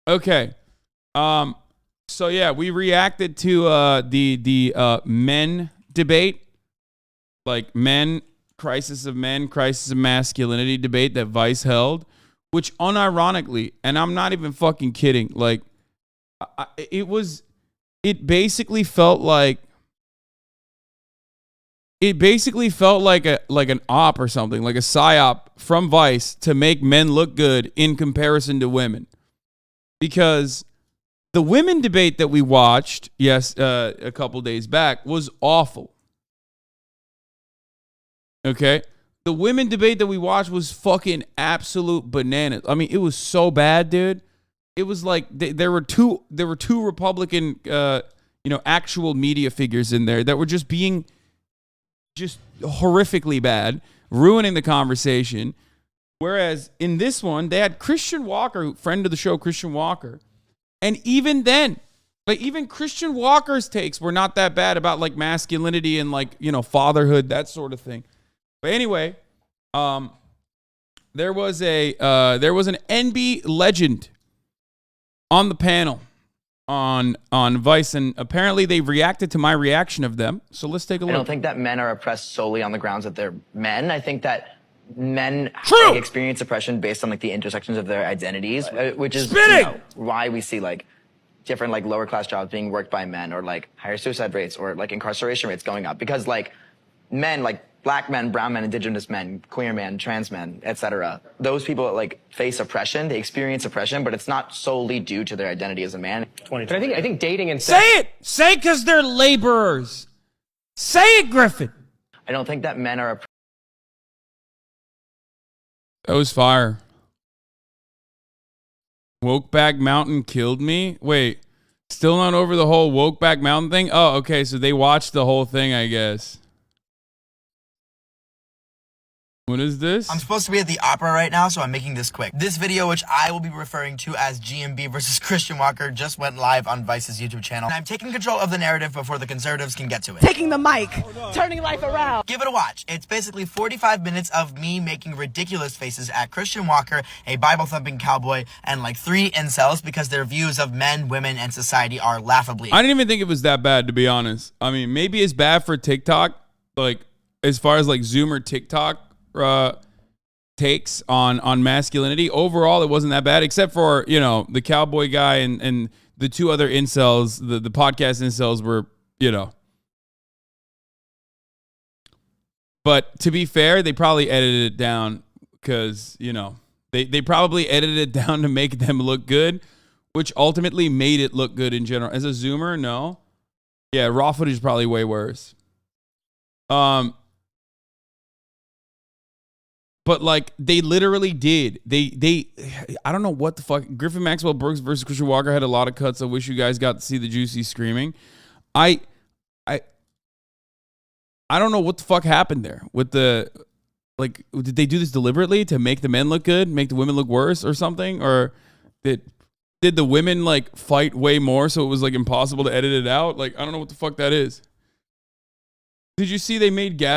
Okay. So yeah, we reacted to the men debate, like crisis of masculinity debate that Vice held, which unironically, and I'm not even fucking kidding, like it basically felt like an op or something, like a psyop from Vice to make men look good in comparison to women. Because the women debate that we watched, a couple days back, was awful. Okay? The women debate that we watched was fucking absolute bananas. I mean, it was so bad, dude. It was like there were two Republican actual media figures in there that were just being just horrifically bad, ruining the conversation. Whereas in this one, they had Christian Walker, friend of the show, Christian Walker. And even then, like even Christian Walker's takes were not that bad about like masculinity and like, fatherhood, that sort of thing. But anyway, there was an NB legend on the panel on Vice, and apparently they reacted to my reaction of them. So let's take a look. I don't think that men are oppressed solely on the grounds that they're men. I think that men experience oppression based on like the intersections of their identities, which is why we see like different like lower class jobs being worked by men, or like higher suicide rates, or like incarceration rates going up, because like men, like black men, brown men, indigenous men, queer men, trans men, etc. Those people like face oppression, they experience oppression, but it's not solely due to their identity as a man. But I think dating and sex. Say it, because they're laborers. Say it, Griffin. I don't think that men are oppressed. That was fire. Wokeback Mountain killed me. Wait, still not over the whole Wokeback Mountain thing? Oh, okay, so they watched the whole thing, I guess. What is this? I'm supposed to be at the opera right now, so I'm making this quick. This video, which I will be referring to as GMB versus Christian Walker, just went live on Vice's YouTube channel. And I'm taking control of the narrative before the conservatives can get to it. Taking the mic, turning life around. Give it a watch. It's basically 45 minutes of me making ridiculous faces at Christian Walker, a Bible-thumping cowboy, and like 3 incels, because their views of men, women, and society are laughably. I didn't even think it was that bad, to be honest. I mean, maybe it's bad for TikTok, like as far as like Zoomer TikTok takes on masculinity. Overall, it wasn't that bad, except for, the cowboy guy and the 2 other incels, the podcast incels were, But to be fair, they probably edited it down because, they probably edited it down to make them look good, which ultimately made it look good in general. As a Zoomer, no. Yeah, raw footage is probably way worse. But like they literally did. They I don't know what the fuck. Griffin Maxwell Brooks versus Christian Walker had a lot of cuts. I wish you guys got to see the juicy screaming. I don't know what the fuck happened there with the, like, did they do this deliberately to make the men look good, make the women look worse or something? Or did the women like fight way more so it was like impossible to edit it out? Like, I don't know what the fuck that is. Did you see they made gas